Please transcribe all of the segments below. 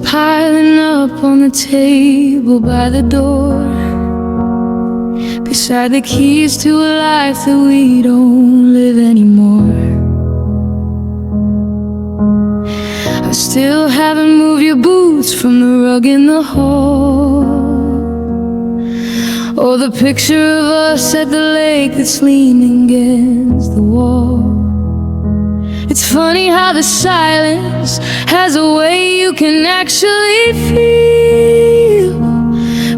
piling up on the table by the door, beside the keys to a life that we don't live anymore. I still haven't moved your boots from the rug in the hall, or the picture of us at the lake that's leaning against the wall. It's funny how the silence has a way you can actually feel,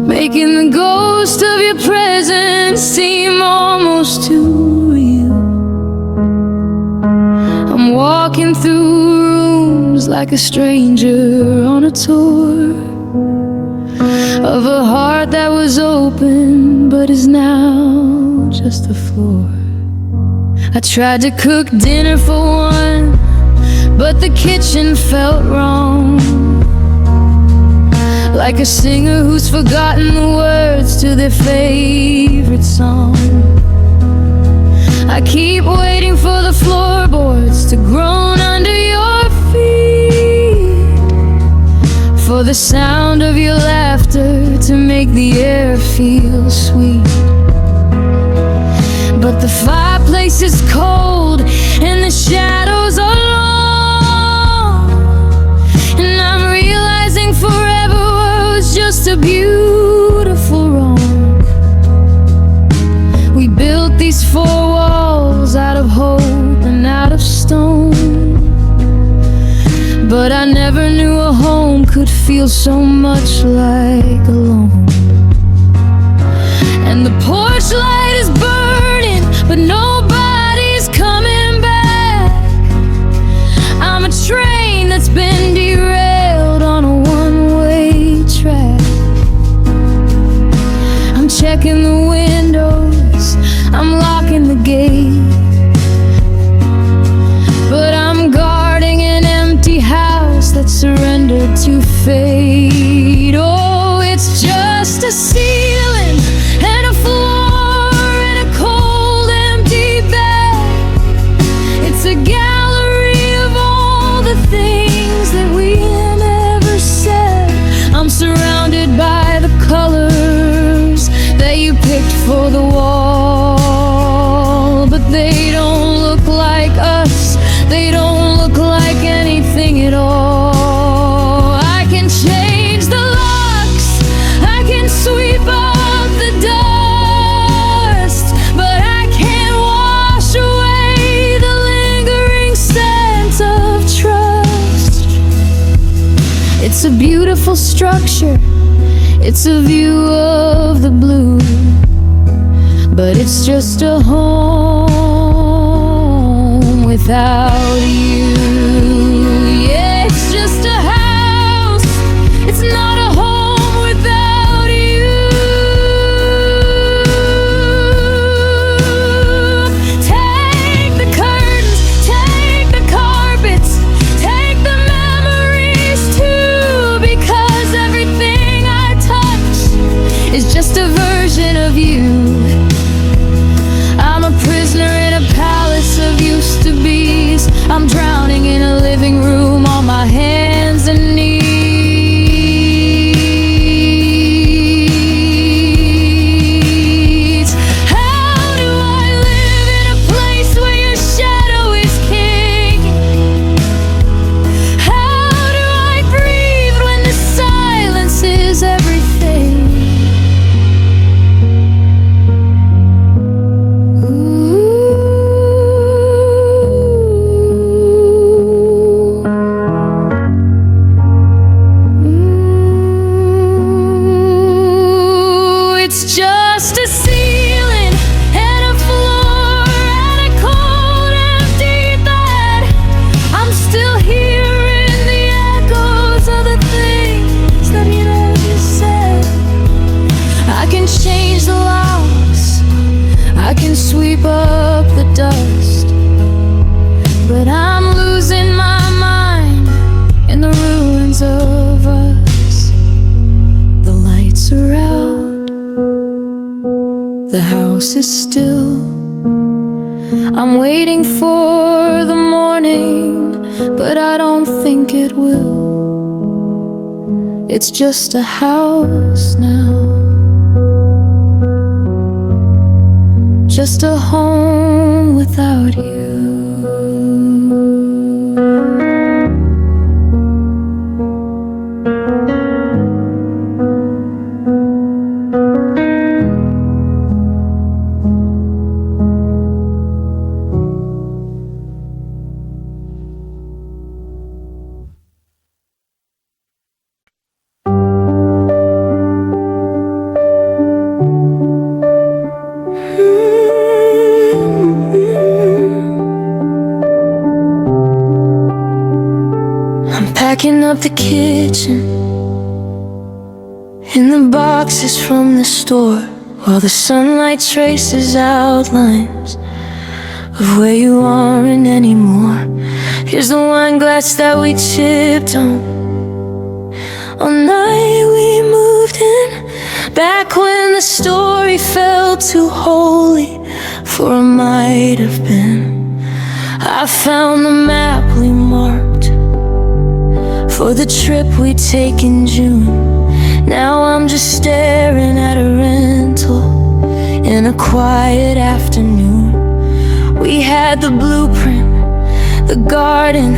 making the ghost of your presence seem almost too real. I'm walking through rooms like a stranger on a tour of a heart that was open but is now just a floor. I tried to cook dinner for one, but the kitchen felt wrong, like a singer who's forgotten the words to their favorite song. I keep waiting for the floorboards to groan under your feet, for the sound of your laughter to make the air feel sweet. But the fireplace is cold and the shadows are long, and I'm realizing forever was just a beautiful wrong. We built these four walls out of hope and out of stone, but I never knew a home could feel so much like alone. And the porch light is burning, but nobody's coming back. I'm a train that's been derailed on a one-way track. I'm checking the windows, I'm locking the gate, but I'm guarding an empty house that surrendered to fate. Oh, it's just a ceiling and a floor and a cold empty bed. It's a gallery of all the things that we never said. I'm surrounded by the colors that you picked for the wall, but they don't look like us, they don't look like anything at all. I can change the locks, I can sweep up the dust, but I can't wash away the lingering sense of trust. It's a beautiful structure, it's a view of the blue, but it's just a home without you. Yeah, it's just a house, it's not a home without you. Take the curtains, take the carpets, take the memories too, because everything I touch is just a version of you. I'm a prisoner in a palace of used to be's. I'm drowning in a living room on my hands and knees. How do I live in a place where your shadow is king? How do I breathe when the silence is everything? It's just a ceiling and a floor and a cold empty bed. I'm still hearing the echoes of the things that you never said. I can change the locks, I can sweep up the dust, but I'm losing my mind in the ruins of us. The lights are out, the house is still. I'm waiting for the morning, but I don't think it will. It's just a house now, just a home without you. Packing up the kitchen in the boxes from the store, while the sunlight traces outlines of where you aren't anymore. Here's the wine glass that we chipped on night we moved in, back when the story felt too holy for a might have been. I found the map we marked for the trip we take in June. Now I'm just staring at a rental in a quiet afternoon. We had the blueprint, the garden,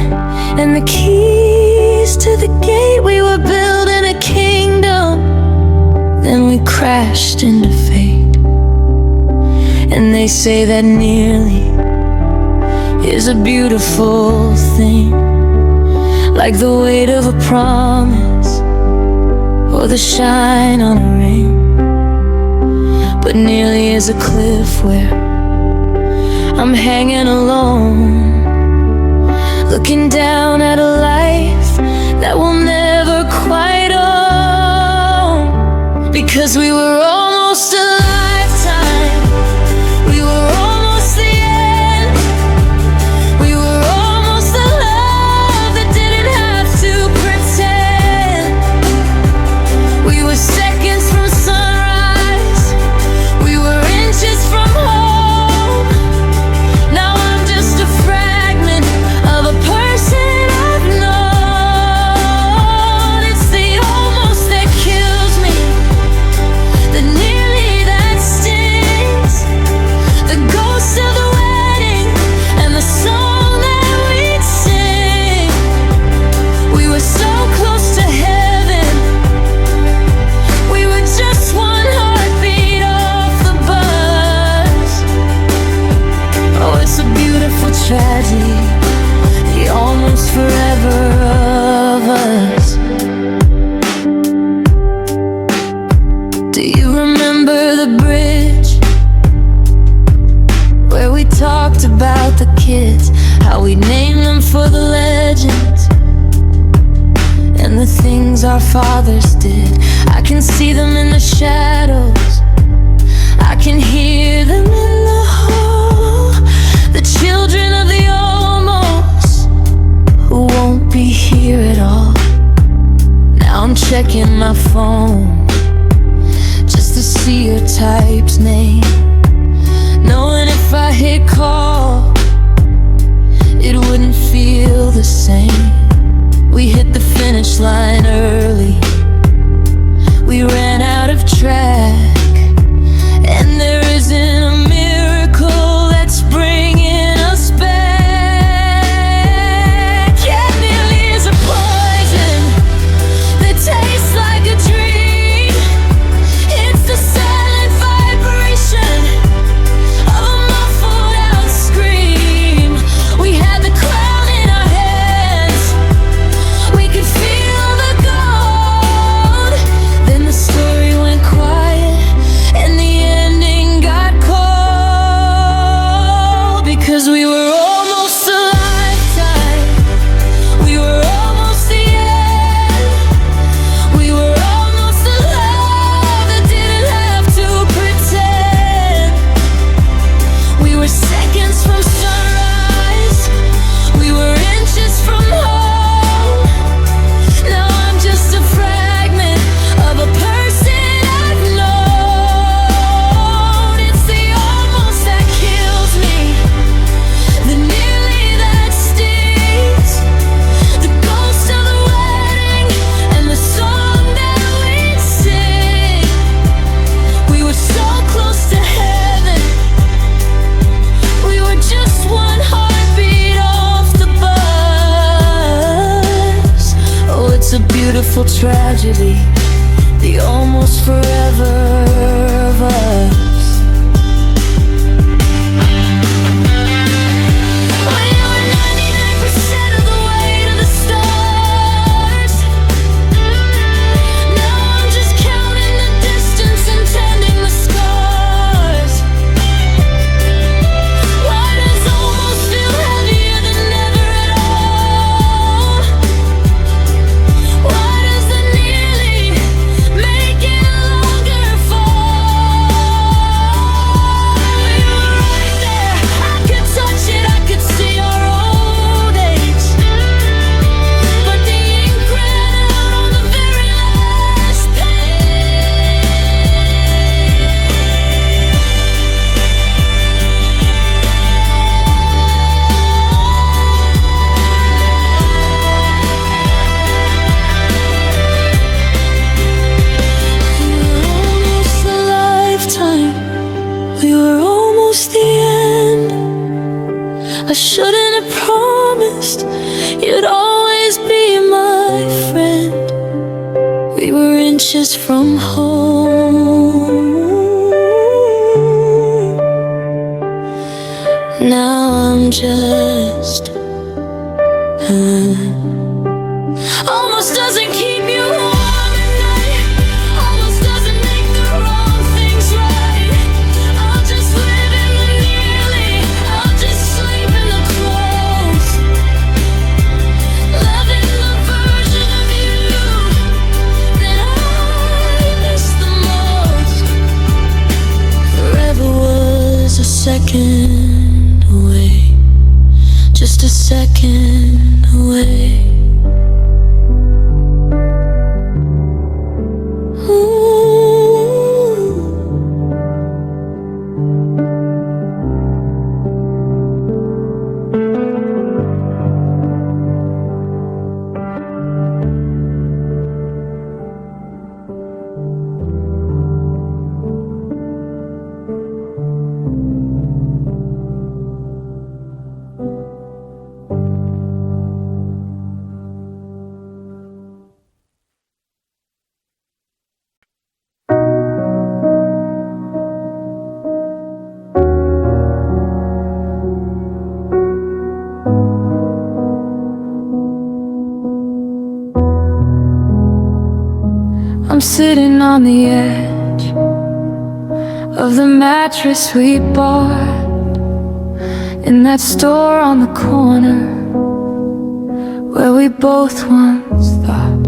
and the keys to the gate. We were building a kingdom, then we crashed into fate. And they say that nearly is a beautiful thing, like the weight of a promise or the shine on a ring. But nearly is a cliff where I'm hanging alone, looking down at a life that we'll never quite own. Because we were almost a lifetime, we were almost the end, we were almost the love that didn't have to pretend. We were seconds from sunrise, we were inches from home. Now I'm just a fragment of a person I've known. It's the almost that kills me, the nearly that stings, the ghost of the wedding and the song that we'd sing. We were so close to heaven, we were just one heartbeat off the bus. Oh, it's a beautiful tragedy, the almost forever of us. Do you remember the bridge where we talked about the kids, how we named them for the legends and the things our fathers did? I can see them in the shadows, I can hear them in the hall, the children of the almost who won't be here at all. Now I'm checking my phone just to see your type's name, knowing if I hit call it wouldn't feel the same. We hit the finish line early, we ran out of track, and there isn't a miracle that's bringing us back. Yeah, nearly is a poison that tastes like a dream. It's the silent vibration of a muffled out scream. We had the crown in our hands, we could feel the gold. beautiful tragedy, the almost forever of us. I shouldn't have promised you'd always be my friend. We were inches from home. Now I'm just almost doesn't keep you warm at night, almost doesn't make the wrong things right. I'll just live in the nearly, I'll just sleep in the close, loving the version of you that I miss the most. Forever was a second away, just a second away. I'm sitting on the edge of the mattress we bought in that store on the corner where we both once thought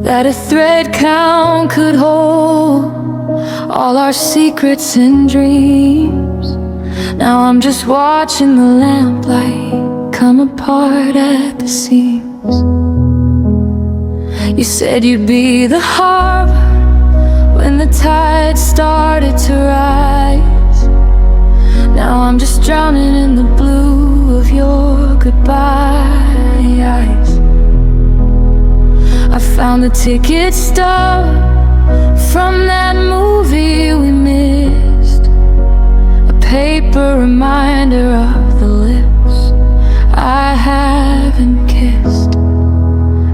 that a thread count could hold all our secrets and dreams. Now I'm just watching the lamplight come apart at the seams. You said you'd be the harbor when the tide started to rise. Now I'm just drowning in the blue of your goodbye eyes. I found the ticket stub from that movie we missed, a paper reminder of the lips I haven't kissed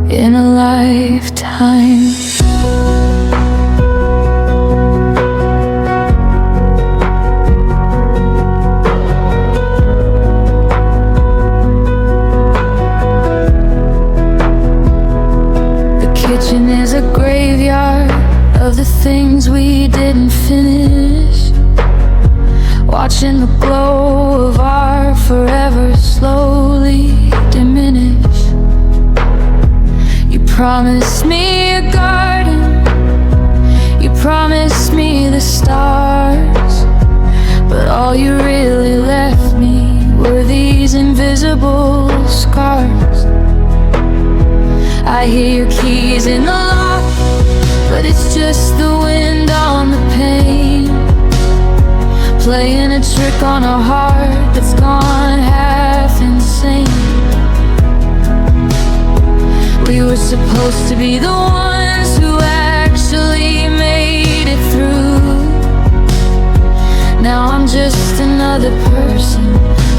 in a lifetime. The kitchen is a graveyard of the things we didn't finish, watching the glow of our forever slowly diminish. You promised me a garden, you promised me the stars, but all you really left me were these invisible scars. I hear your keys in the lock, but it's just the wind on the pane, playing a trick on a heart that's gone half insane. We were supposed to be the ones who actually made it through. Now I'm just another person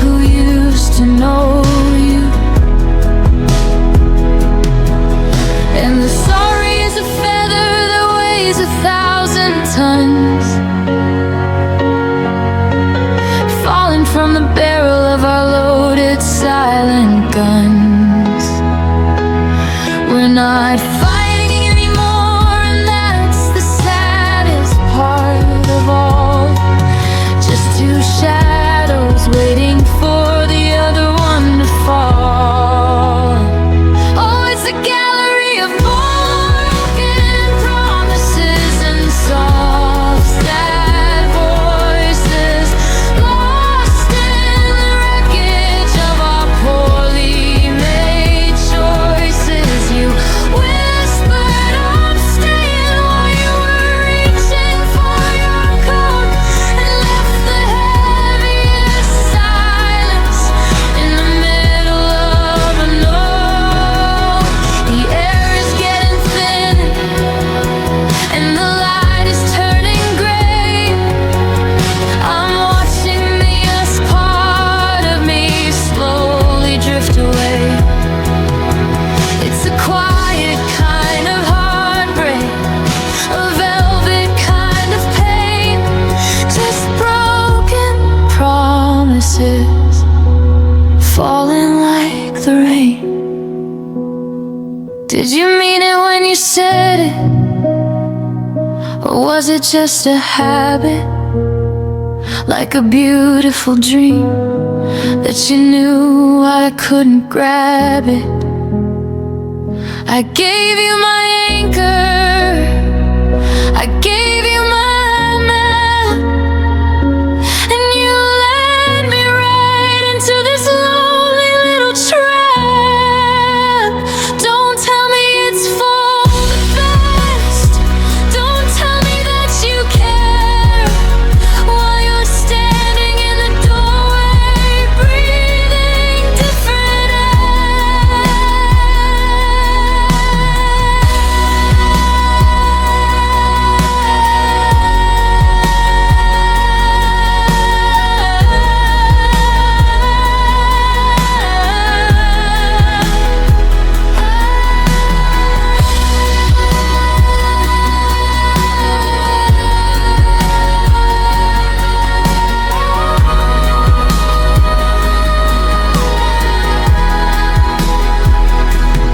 who used to know you. And the sorry is a feather that weighs 1,000 tons, falling from the barrel of our loaded silent guns. We're not fighting anymore, and that's the saddest part of all. Just two shadows waiting for the other one to fall. Oh, it's a gallery of broken promises and soft, sad voices, lost in the wreckage of our poorly made choices. You whispered, I'm staying, while you were reaching for your coat, and left the heaviest silence in the middle of a note. The air is getting thin, and the light is turning gray. I'm watching the us part of me slowly drift away. It's a quiet kind of heartbreak, a velvet kind of pain, just broken promises falling like the rain. Did you mean it when you said it, or was it just a habit? Like a beautiful dream that you knew I couldn't grab it. I gave you my anchor, I gave you my map, and you led me right into this lonely little trap. Don't tell me it's for the best, don't tell me that you care, while you're standing in the doorway, breathing different air.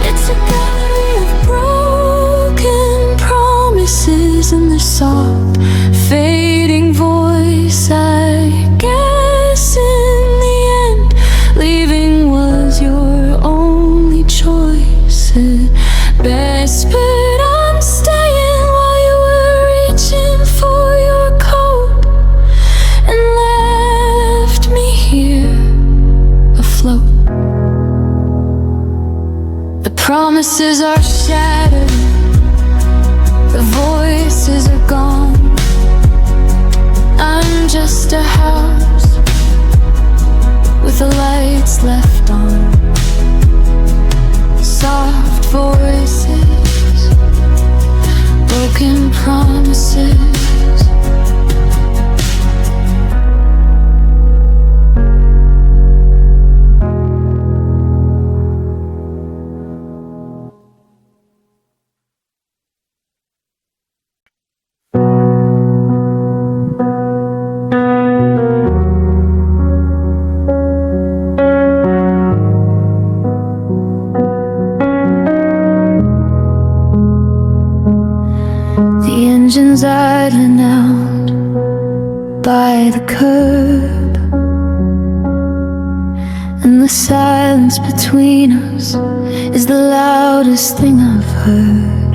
It's a gallery of broken promises and the soft, fading voice. I guess in the end, leaving was your only choice at best. But I'm staying while you were reaching for your coat, and left me here afloat. The promises are shattered, the voices are gone. I'm just a house with the lights left on. Soft voices, broken promises. The engine's idling out by the curb, and the silence between us is the loudest thing I've heard.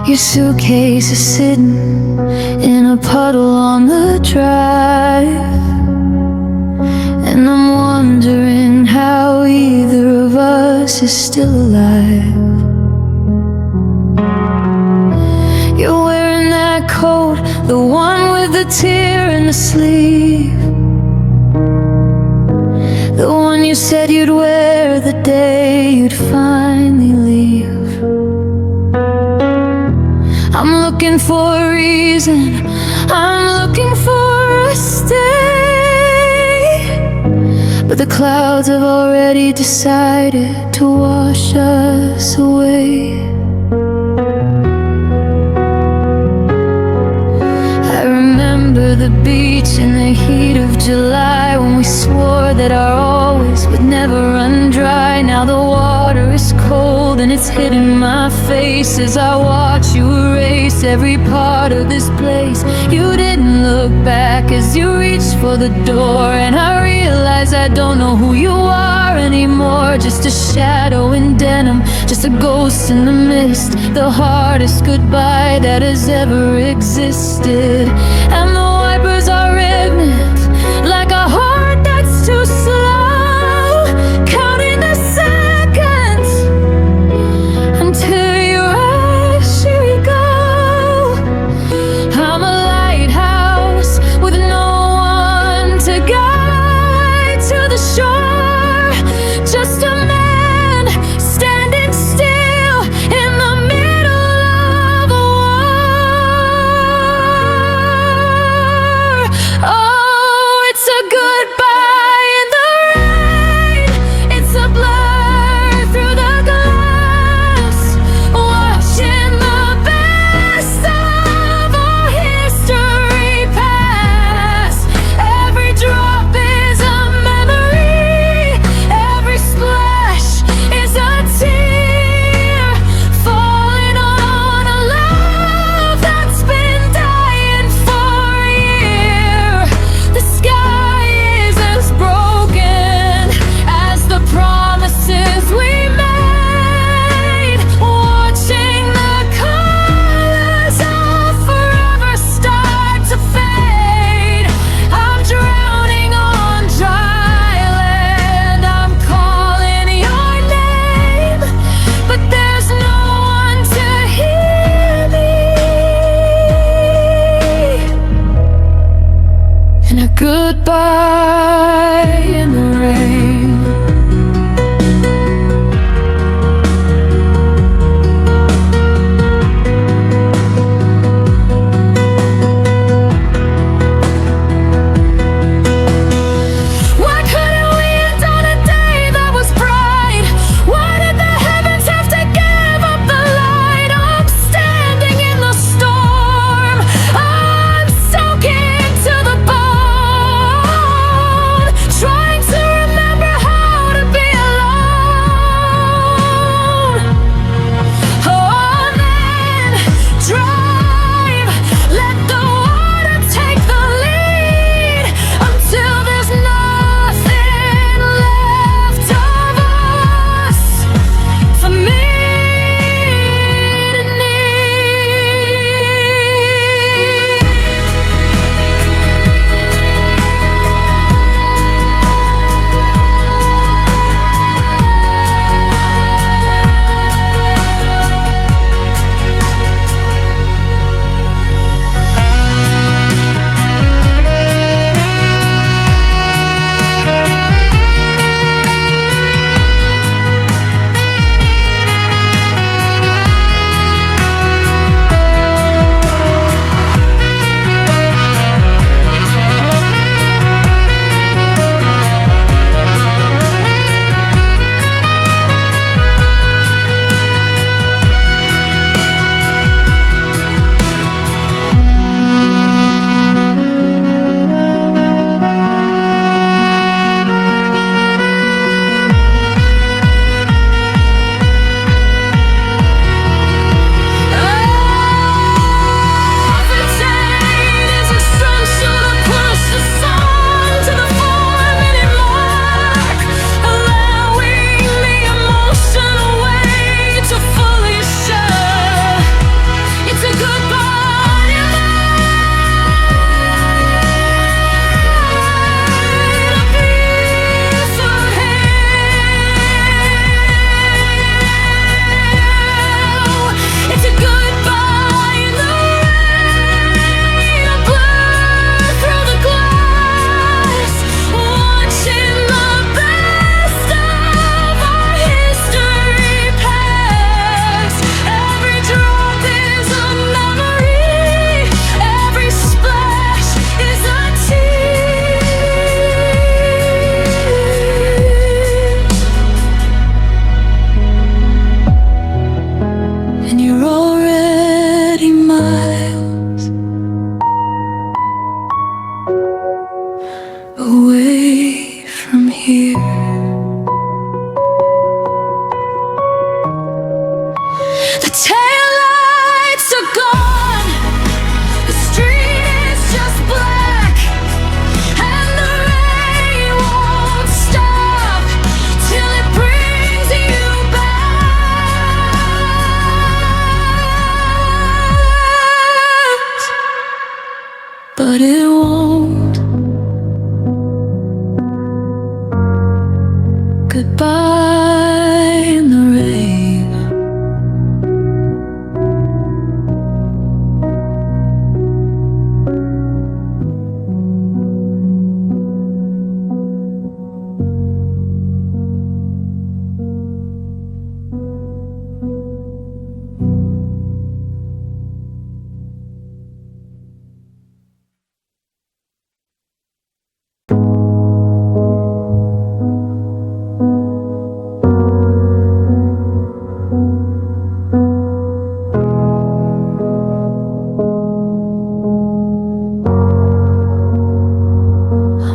Your suitcase is sitting in a puddle on the drive, and I'm wondering how either of us is still alive. You're wearing that coat, the one with the tear in the sleeve, the one you said you'd wear the day you'd finally leave. I'm looking for a reason, I'm looking for a stay, but the clouds have already decided to to wash us away. I remember the beach in the heat of July, when we swore that our always would never run dry. Now the water is cold and it's hitting my face as I watch you erase every part of this place. You didn't look back as you reached for the door, and I realize I don't know who you are anymore. Just a shadow in denim, just a ghost in the mist, the hardest goodbye that has ever existed. And the wipers are remnant, like a heart that's too slow, counting the seconds until your eyes she go. I'm a lighthouse with no one to guide to the shore, just a man standing still in the middle of a war. The taillights are gone, the street is just black, and the rain won't stop till it brings you back. But it won't. Goodbye in the rain.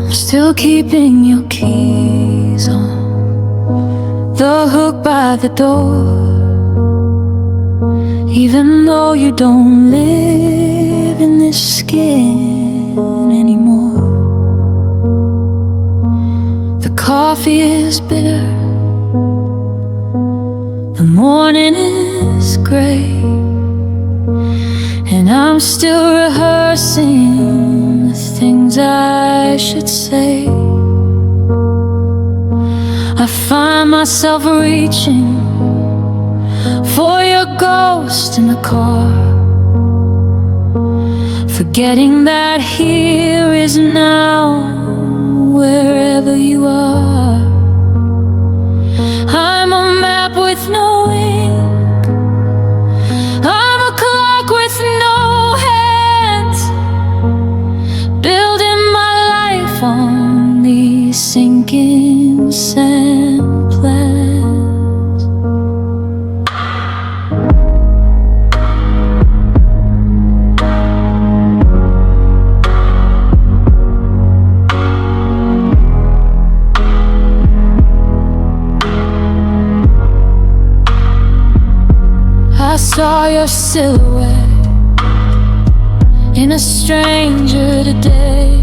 Still keeping your keys on the hook by the door, even though you don't live in this skin anymore. The coffee is bitter, the morning is gray, and I'm still rehearsing the things I should say. I find myself reaching for your ghost in the car, forgetting that here is now, wherever you are. I'm a map with no ink, I'm a clock with no hands, building my life on these sinking sand plans. I saw your silhouette in a stranger today,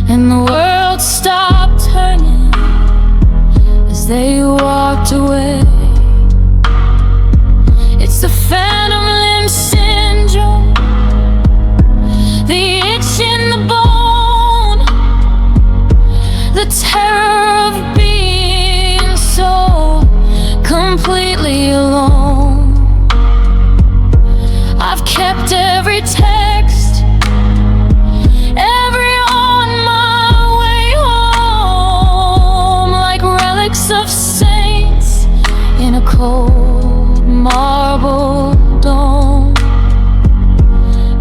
and the world stopped turning as they walked away. It's the phantom limb syndrome, the itch in the bone, the terror of being so completely alone. I've kept every text, every on my way home, like relics of saints in a cold marble dome.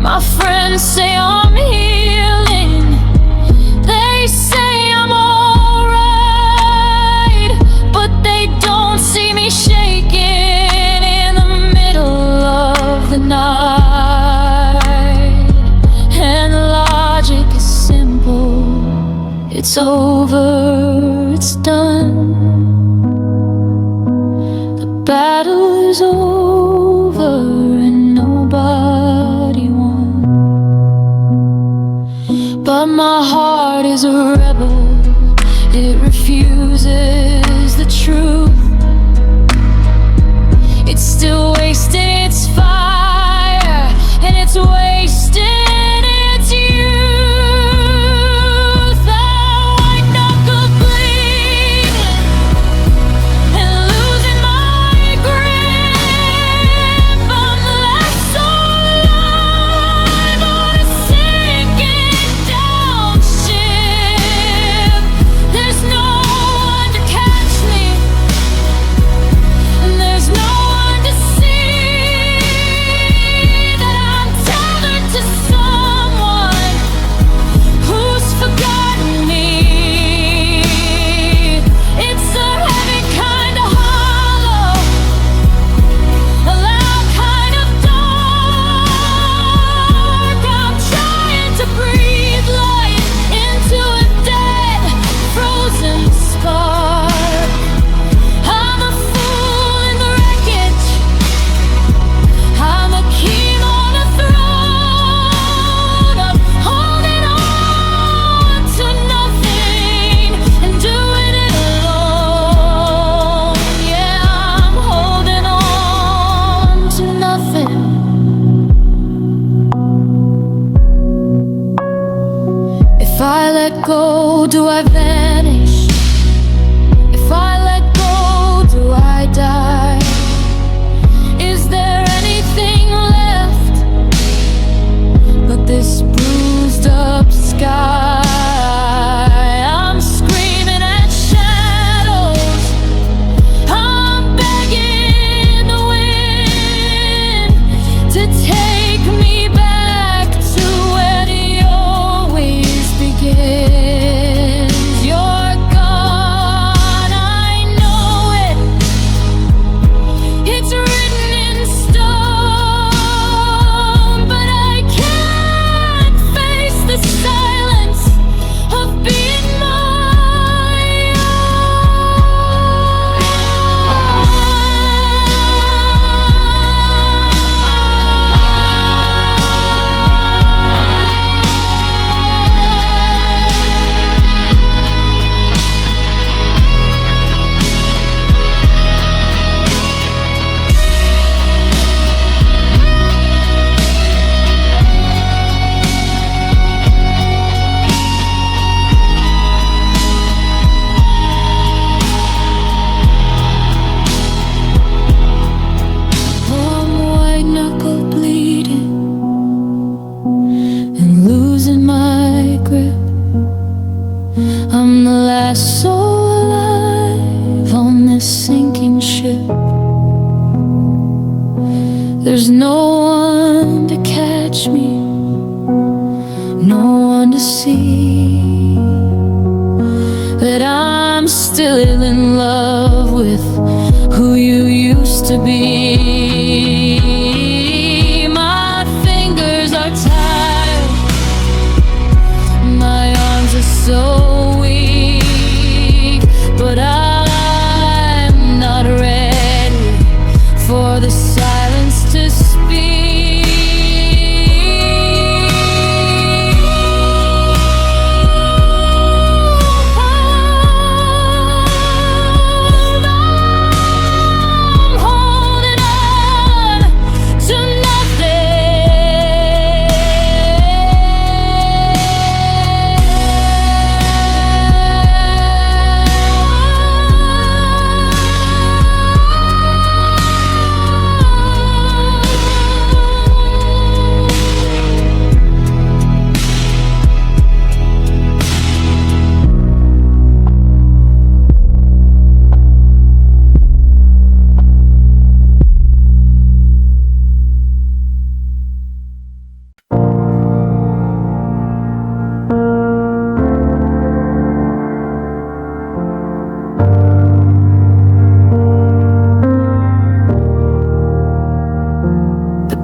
My friends say I'm healing, they say I'm alright, but they don't see me shaking in the middle of the night. And logic is simple, it's over, it's done. The battle is over and nobody won. But my heart is a rebel, it refuses the truth. It's still wasting its fire, and it's wasting its youth. That white knuckle bleeding and losing my grip. let go, do I vanish? If I let go, do I die? Is there anything left but this bruised up sky? I'm screaming at shadows, I'm begging the wind to take me back to where the always begins. You're gone, I know it. It's written in stone, but I can't face the silence of being my I'm white knuckle bleeding and losing my grip. I'm the last soul alive on this sinking ship. There's no one to catch me, no one to see that I'm still in love with who you used to be. My fingers are tired, my arms are so weak, but I'm not ready for the silence to speak. I'm holding on to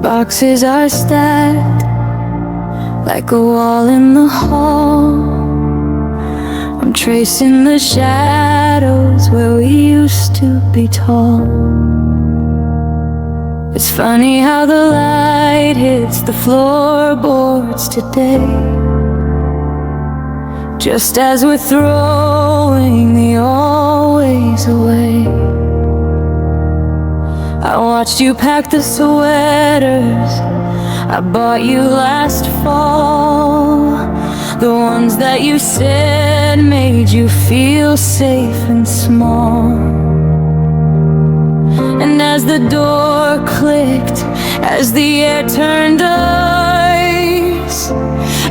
boxes are stacked like a wall in the hall. I'm tracing the shadows where we used to be tall. It's funny how the light hits the floorboards today, just as we're throwing the always away. I watched you pack the sweaters I bought you last fall, the ones that you said made you feel safe and small. And as the door clicked, as the air turned ice,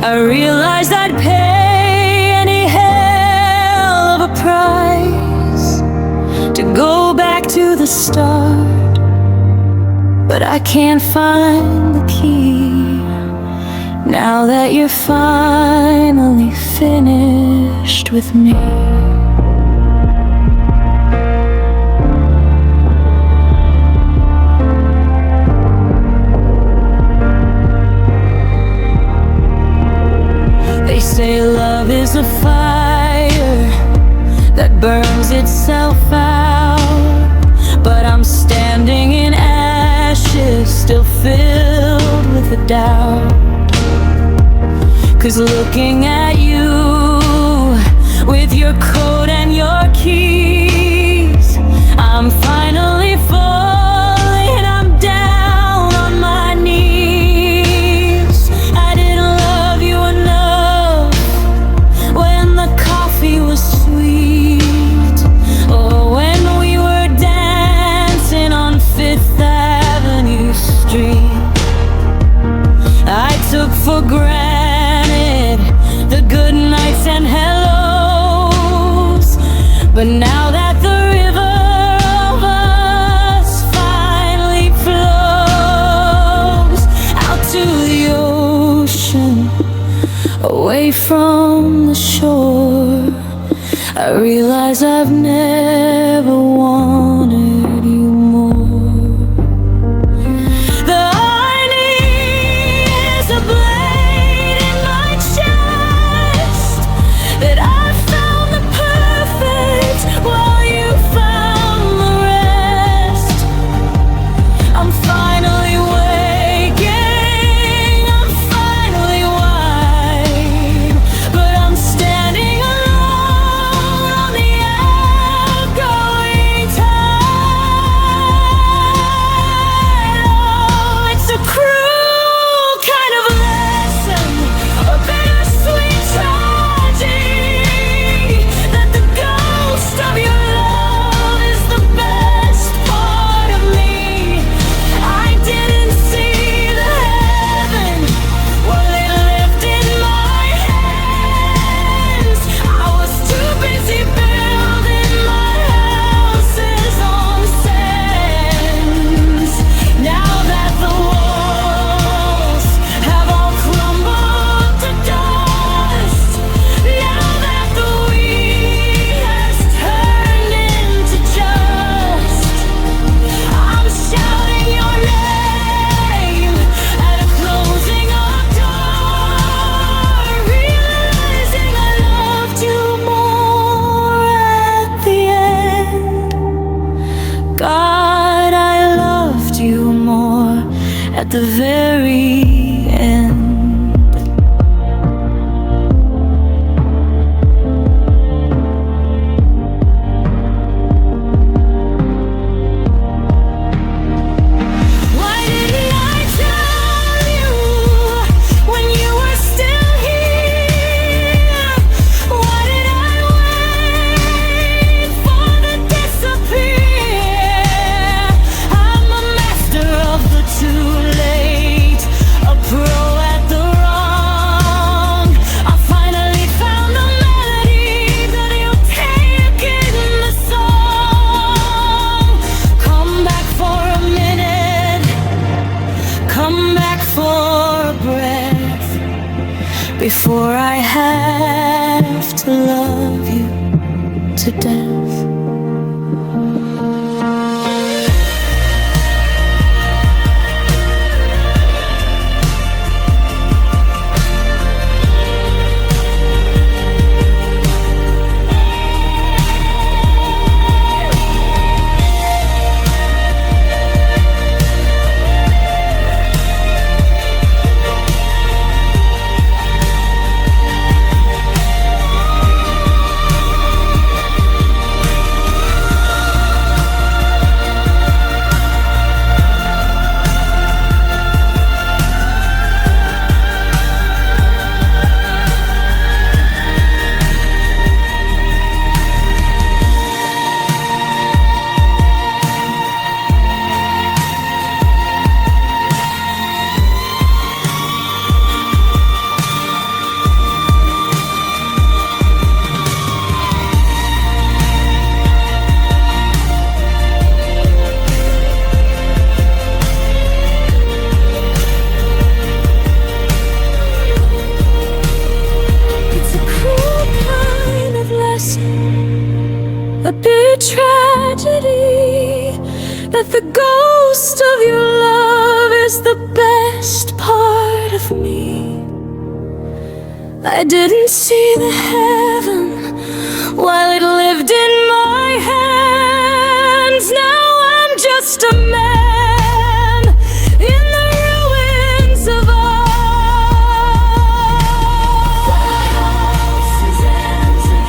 I realized I'd pay any hell of a price to go back to the start. But I can't find the key now that you're finally finished with me. They say love is a fire that burns itself out, but I'm standing in ashes, still filled with a doubt. 'Cause looking at you with your coat and your keys, I'm finally falling, I'm down on my knees. I didn't love you enough away from the shore, I realize I've never wanted you more. The irony is a blade in my chest, that I found the perfect while you found the rest. I'm finally waking, I'm finally wide, but I'm standing alone on the outgoing tide. Oh, it's a cruel kind of lesson, a bittersweet tragedy, that the ghost of your love is the best part of me. I didn't see the heaven while it lived in my hands. I was too busy building my houses on sands. Now that the walls have all crumbled to dust, now that the we has turned into just, I'm shouting your name at a closing of door, realizing I loved you more at the end. God, I loved you more at the very end. Why didn't I tell you when you were still here? Why did I wait for the disappear? I'm a master of the too late, a pro at the wrong. I finally found the melody that you'll take in the song. Come back for a minute, come back for a breath, before I have to love you to death. It's a cruel kind of lesson, a big tragedy, that the ghost of your love is the best part of me. I didn't see the heaven while it lived in my hands. Now I'm just a man in the ruins of art. The house is empty,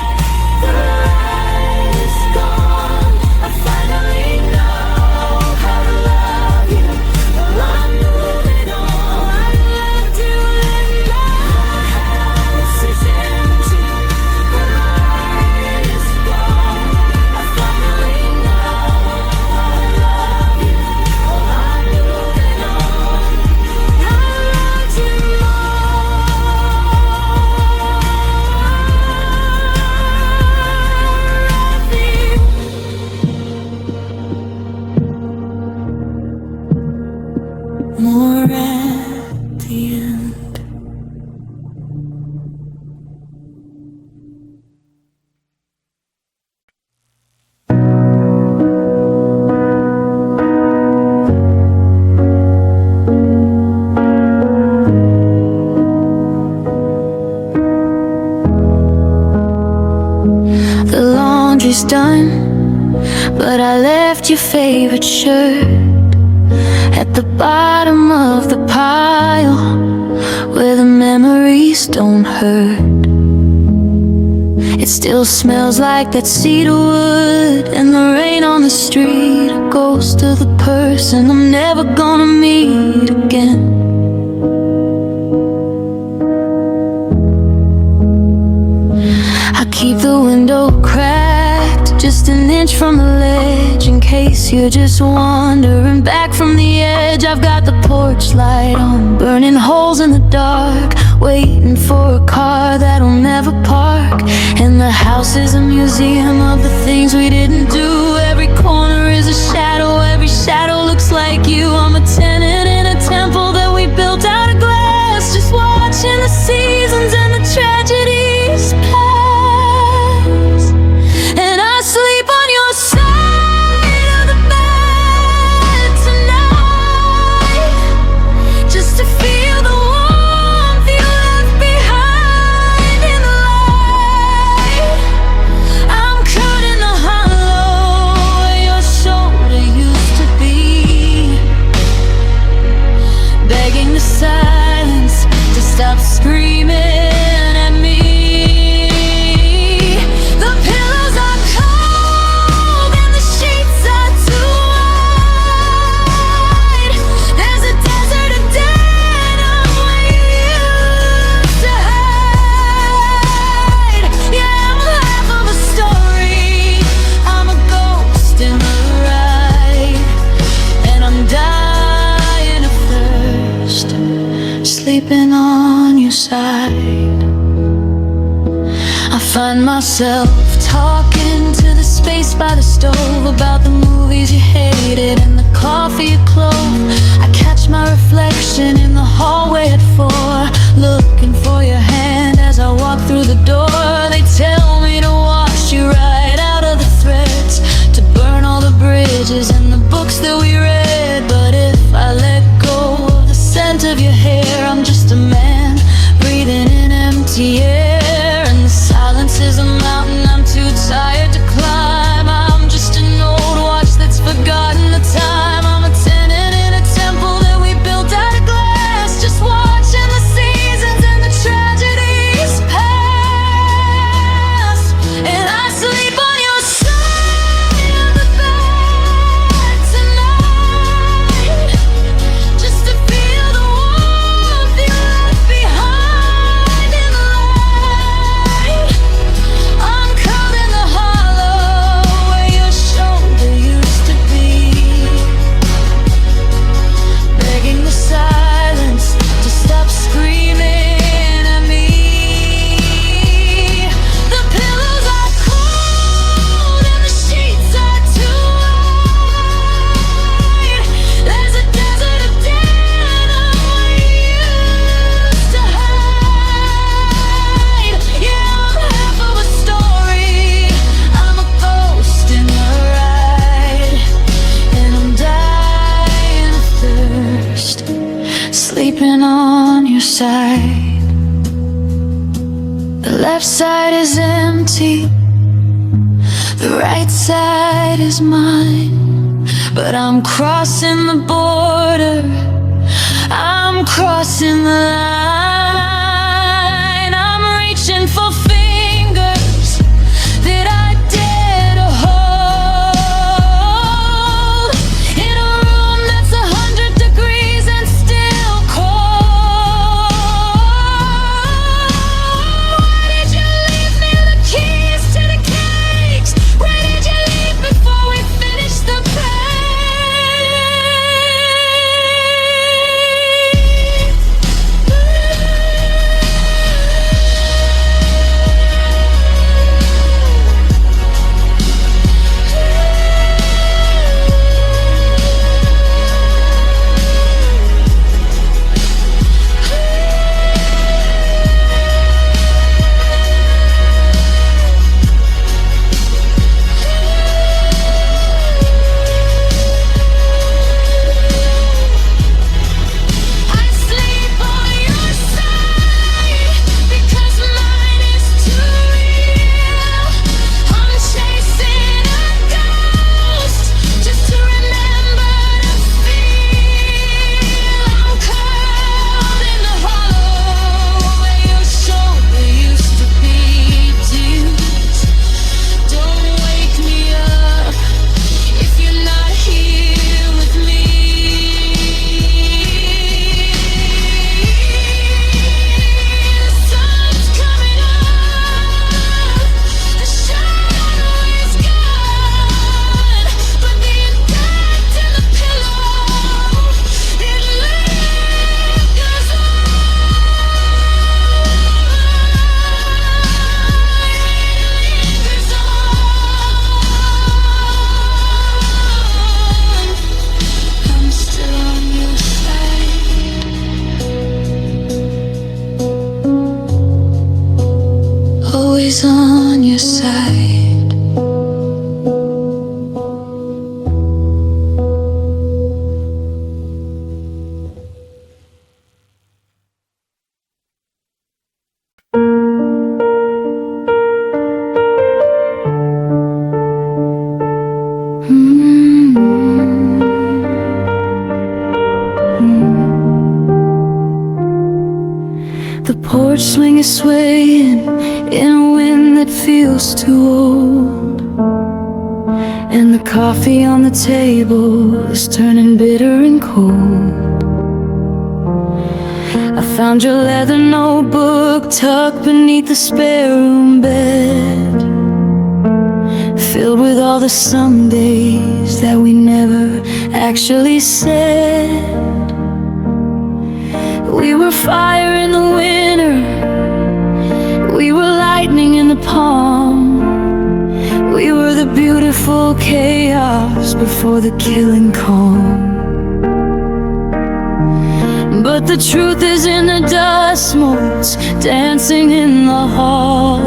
the light is gone. I finally know how to love you. Well, I'm moving on. I loved you in my house is empty, the light is gone. I finally know how to love you. Well, I'm moving on. I loved you more at the end. movie's done, but I left your favorite shirt at the bottom of the pile, where the memories don't hurt. It still smells like that cedar wood and the rain on the street, a ghost of the person I'm never gonna meet again. I keep the window cracked just an inch from the ledge, in case you're just wandering back from the edge. I've got the porch light on, burning holes in the dark, waiting for a car that'll never park. And the house is a museum of the things we didn't do. Every corner is a shadow, every shadow looks like you. I'm a tenant in a temple that we built out of glass, just watching the seasons and the tragedies pass. And I sleep on your side of the bed tonight, just to feel the warmth you left behind in the light. I'm caught in the hollow where your shoulder used to be, begging the silence to stop screaming at me. The pillows are cold and the sheets are too wide. There's a desert of denim where you used to hide. Yeah, I'm half of a story, I'm a ghost in the ride, and I'm dying of thirst, sleeping on your side. I find myself talking to the space by the stove about the movies you hated and the coffee you clove. I catch my reflection in the hallway at 4, looking for your hand as I walk through the door. They tell me to wash you right out of the threads, to burn all the bridges and the books that we read. But if I let go of the scent of your hair, I'm just a man breathing in empty air, and the silence is a mountain I'm too tired to climb. I'm just an old watch that's forgotten the time. I'm a tenant in a temple that we built out of glass, just watching the seasons and the tragedies pass. And I sleep on your side of the bed tonight, just to feel the warmth you left behind in the light. I'm caught in the hollow where your shoulder used to be, begging the silence to stop screaming at me. The pillows are cold and the sheets are too wide. There's a desert of denim where you used to hide. Yeah, I'm half of a story, I'm a ghost in the ride, and I'm dying of thirst, sleeping on your side. The left side is empty, the right side is mine, but I'm crossing the border, I'm crossing the line. I'm reaching for fingers that I dare to hold, in a room that's 100 degrees and still cold. Why did you leave me the keys to the cakes? Where did you leave before we finished the page? always on your side. The porch swing is swaying in a wind that feels too old, and the coffee on the table is turning bitter and cold. I found your leather notebook tucked beneath the spare room bed, filled with all the some days that we never actually said. We were fire in the winter, we were lightning in the palm, we were the beautiful chaos before the killing calm. But the truth is in the dust motes dancing in the hall.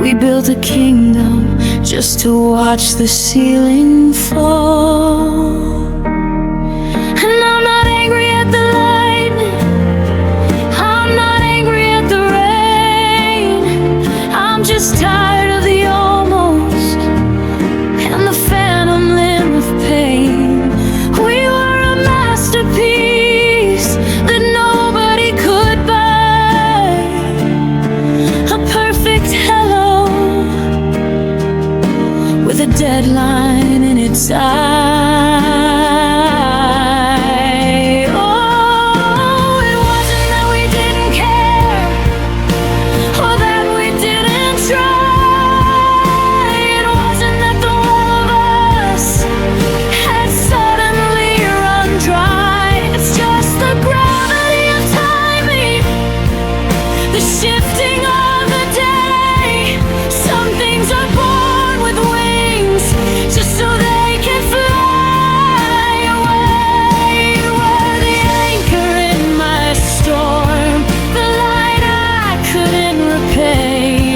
We built a kingdom just to watch the ceiling fall. And I'm not angry at the lightning, I'm not angry at the rain, I'm just tired of the almost and the phantom limb of pain. We were a masterpiece that nobody could buy, a perfect hello with a deadline in its eye.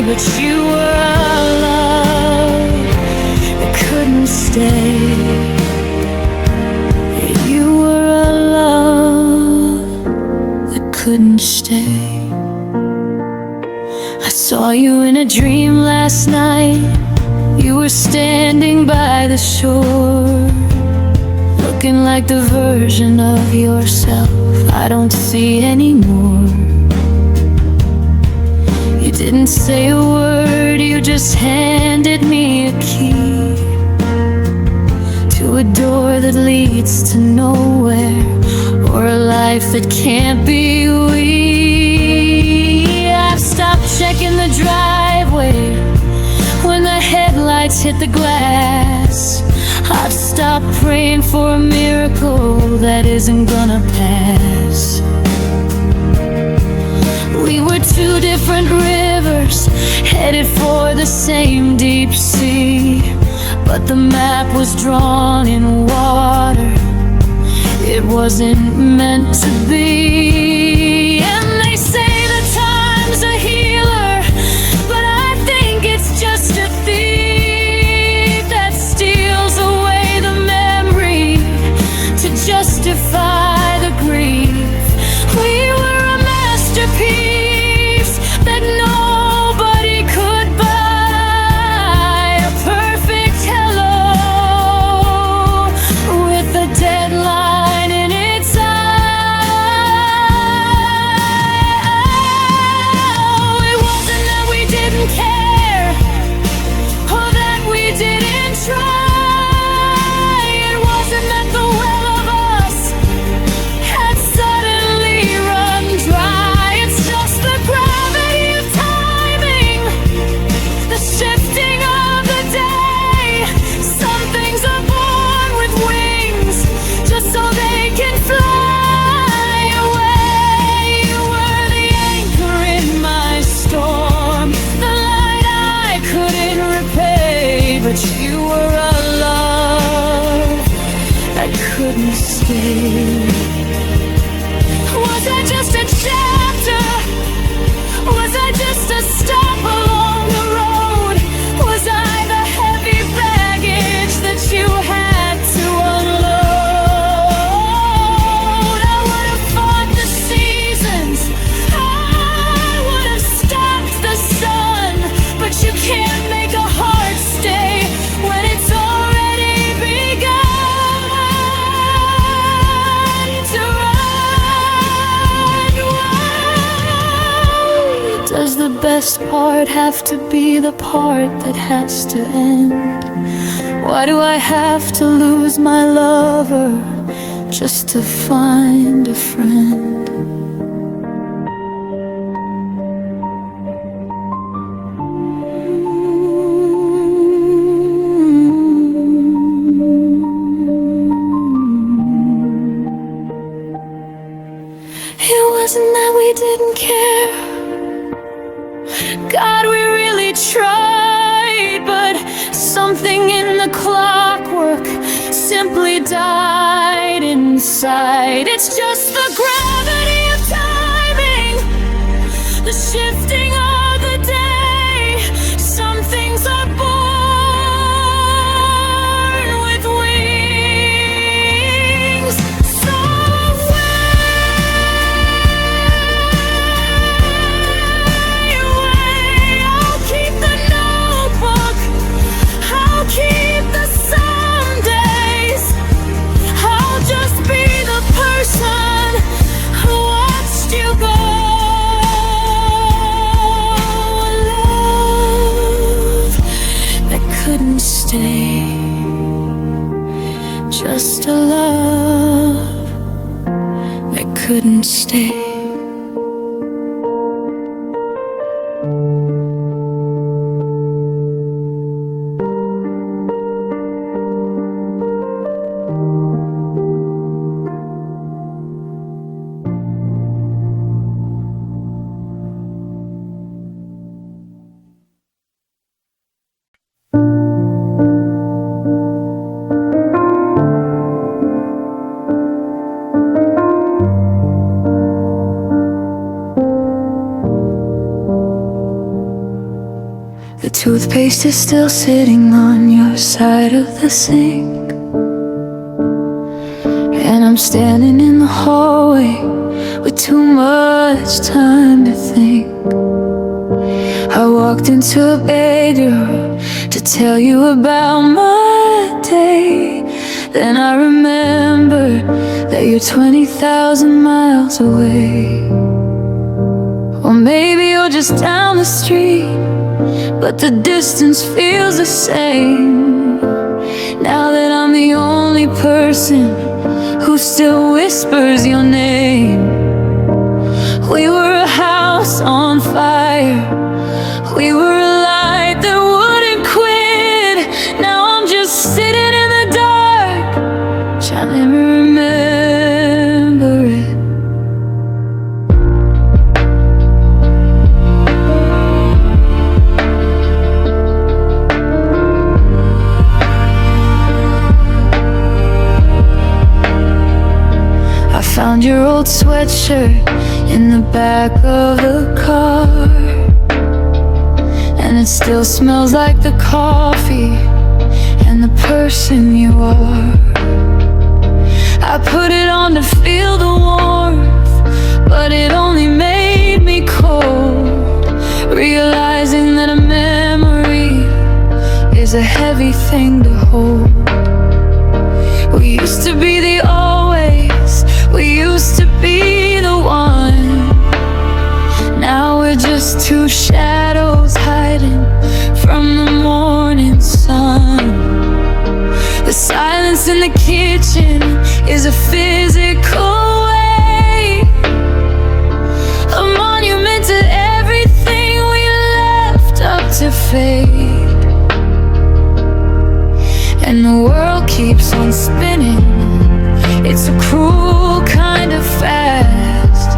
But you were a love that couldn't stay. You were a love that couldn't stay. I saw you in a dream last night. You were standing by the shore, looking like the version of yourself I don't see anymore. You didn't say a word, you just handed me a key to a door that leads to nowhere, or a life that can't be we. I've stopped checking the driveway when the headlights hit the glass. I've stopped praying for a miracle that isn't gonna pass. We were two different rivers headed for the same deep sea, but the map was drawn in water. It wasn't meant to be. And they say that time's a healer, but I think it's just a thief that steals away the memory to justify the grief. We were a masterpiece that nobody could buy, a perfect hello with a deadline in its eye. It wasn't that we didn't care or that we didn't try. It wasn't that the well of us had suddenly run dry. It's just the gravity of timing, the shifting of the day. Some things are born with wings just so they can fly away. You were the anchor in my storm, the light I couldn't repay. But you were a love that couldn't stay. Was I just a chapter? Was I just a star? best part have to be the part that has to end? Why do I have to lose my lover just to find a friend? It wasn't that we didn't care. God, we really tried, but something in the clockwork simply died inside. It's just the gravity of timing, the shifting of the day. Some things are born with wings. So I'll keep the notebook, I'll keep the Sundays, I'll just be the person who watched you go. A love that couldn't stay, just a love that couldn't stay. The toothpaste is still sitting on your side of the sink, and I'm standing in the hallway with too much time to think. I walked into a bedroom to tell you about my day. Then I remember that you're 20,000 miles away. Or maybe you're just down the street, but the distance feels the same. Now that I'm the only person who still whispers your name. We were a house on fire, we were a light that wouldn't quit. Now I'm just sitting in the dark, trying to remember it. I found your old sweatshirt in the back of the car, and it still smells like the coffee and the person you are. I put it on to feel the warmth, but it only made me cold. Realizing that a memory is a heavy thing to hold. We used to be the always, we used to be the one. Now we're just two shadows hiding from the morning sun. The silence in the kitchen is a physical way, a monument to everything we left up to fate. And the world keeps on spinning, it's a cruel kind of fast,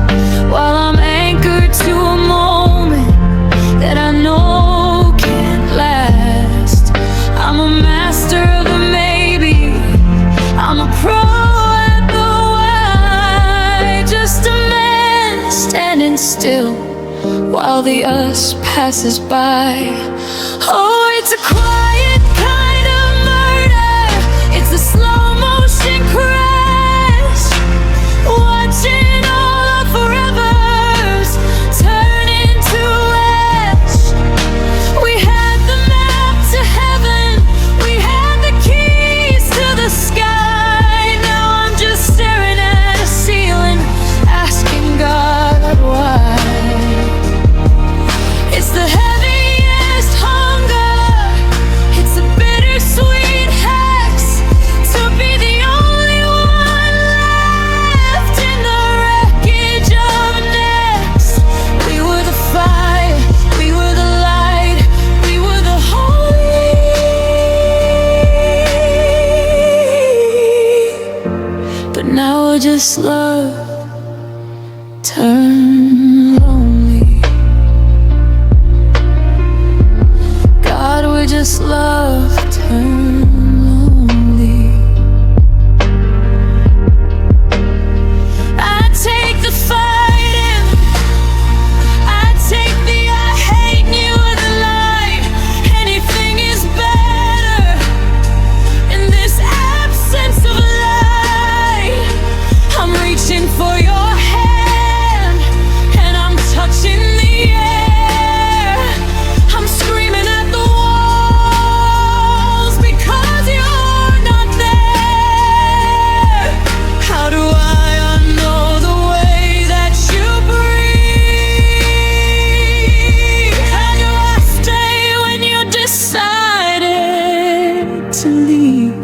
while I'm anchored to a moment that I know can't last. I'm a master of the maybe, I'm a pro at the why. Just a man standing still while the us passes by. Oh, it's a quiet kind of murder, it's a slow motion crash, watching all our forevers turn into ash. We had the map to heaven, we had the keys to the sky. Now I'm just staring at a ceiling, asking God why. It's but now we're just love turned lonely. God, we're just love turned lonely. I take the fighting, I take the I hate you and the lie. Anything is better in this absence of light. I'm reaching for your hand and I'm touching the air. I'm screaming at the walls because you're not there. How do I unknow the way that you breathe? How do I stay when you decided to leave?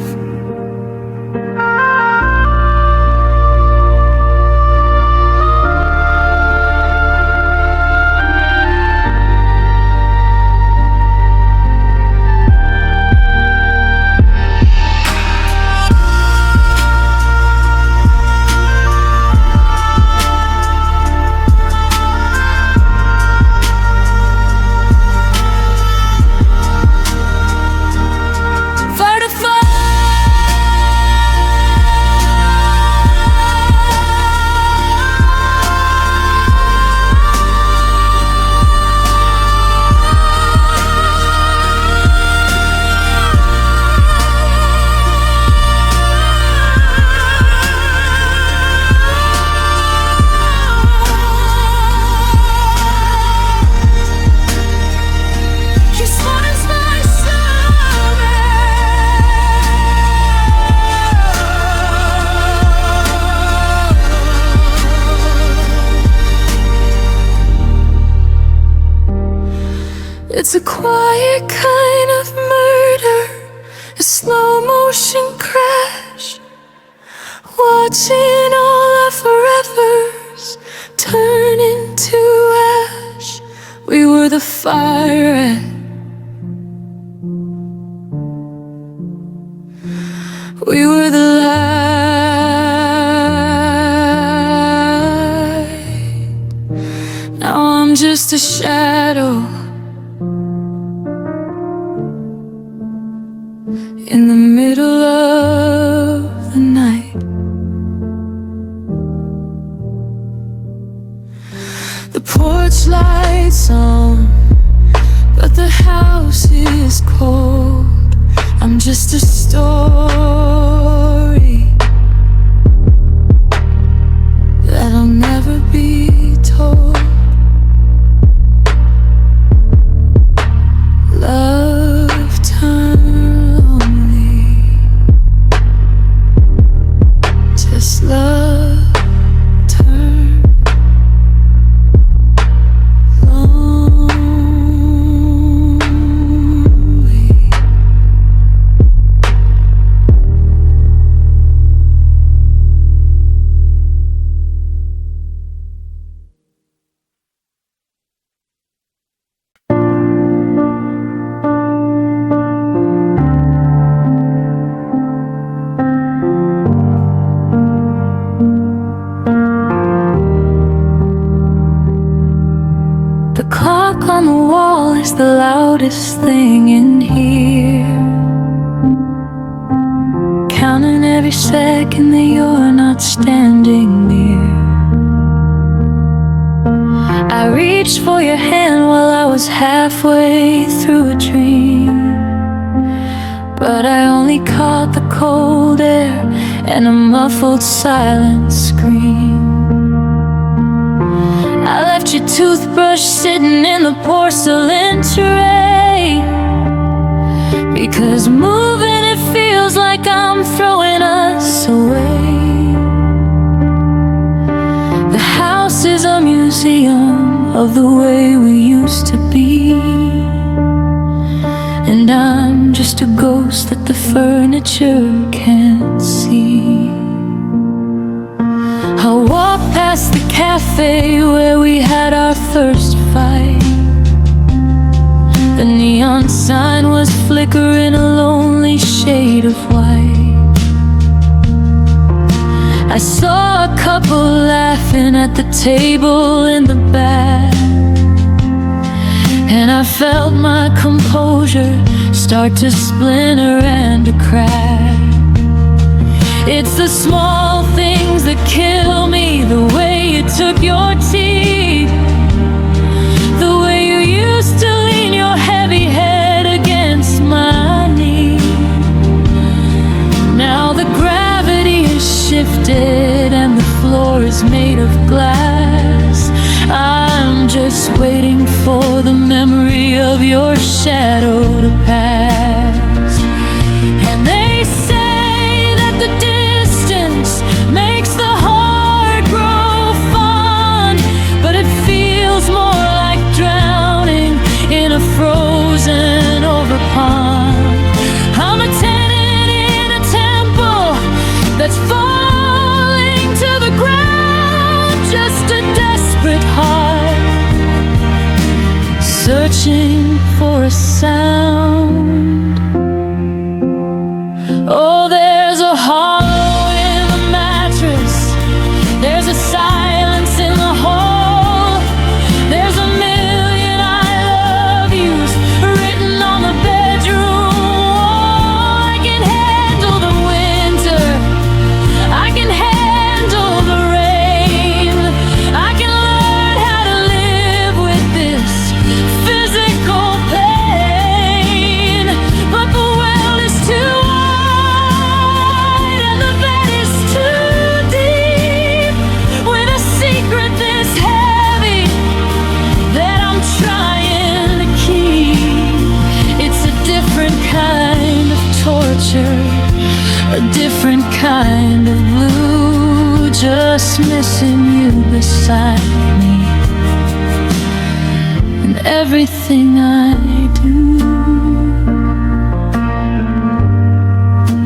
Fight a fight. Your smart is my summer. It's a quiet kind of murder, a slow motion crash, watching all our forevers turn into ash. We were the fire at we were the light. Now I'm just a shadow in the middle of the night. The porch lights on, but the house is cold. I'm just a story that'll never be told. Love turned lonely. Just love turned lonely. The clock on the wall is the loudest thing in here, counting every second that you're not standing near. I reached for your hand while I was halfway through a dream, but I only caught the cold air and a muffled silent scream. I left your toothbrush sitting in the porcelain tray, because moving it feels like I'm throwing us away. The house is a museum of the way we used to be, and I'm just a ghost that the furniture can't see. I walked past the cafe where we had our first fight. The neon sign was flickering a lonely shade of white. I saw a couple laughing at the table in the back, and I felt my composure start to splinter and to crack. It's the small things that kill me, the way you took your teeth, the way you used to lean your heavy head against my knee. Now the gravity is shifted and the floor is made of glass. I'm just waiting for the memory of your shadow to pass. And they say that the distance makes the heart grow fond, but it feels more like drowning in a frozen over pond. I'm a tenant in a temple that's falling to the ground, just a desperate heart searching for a sound. Oh, there's a hollow in the mattress, there's a silence in the hole, there's a million I love yous written on the bedroom wall. I can handle the winter, I can handle the rain, I can learn how to live with this physical pain. But the world is too wide and the bed is too deep, with a secret this heavy that I'm trying to keep. It's a different kind of torture, a different kind of blue, just missing you beside me and everything I do.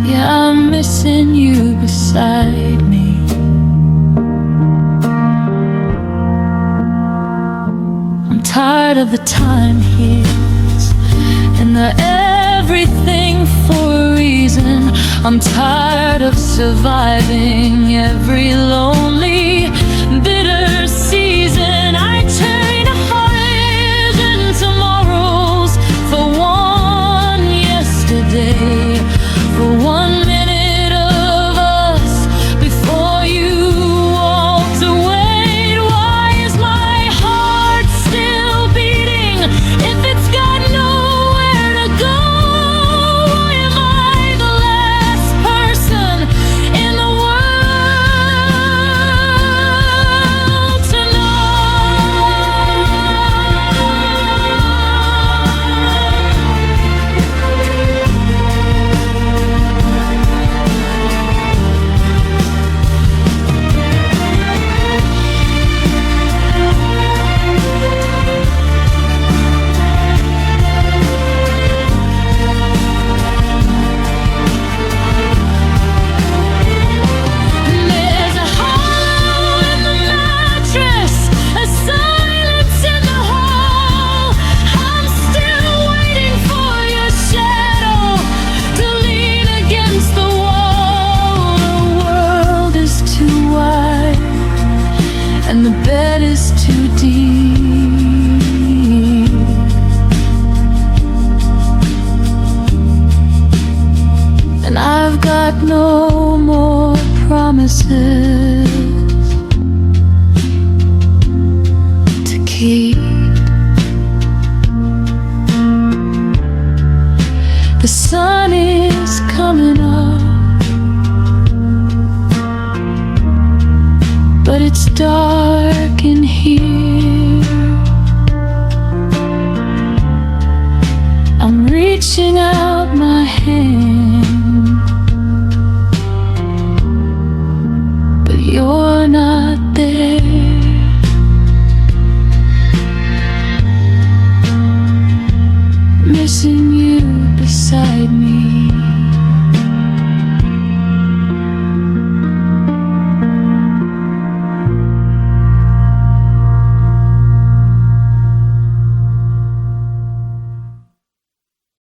Yeah, I'm missing you beside me. I'm tired of the time heals and the everything for a reason. I'm tired of surviving every lonely, bitter season. I turn holidays and tomorrows for one yesterday, for 1 minute of us before you walked away. Why is my heart still beating if it's got nowhere to go? Why am I the last person in the world to There's a hollow in the mattress, a silence in the hall. I'm still waiting for your shadow to lean against the wall. The world is too wide and the bed is too deep, and I've got no more promises to keep. The sun is coming up, but it's dark in here. I'm reaching out my hand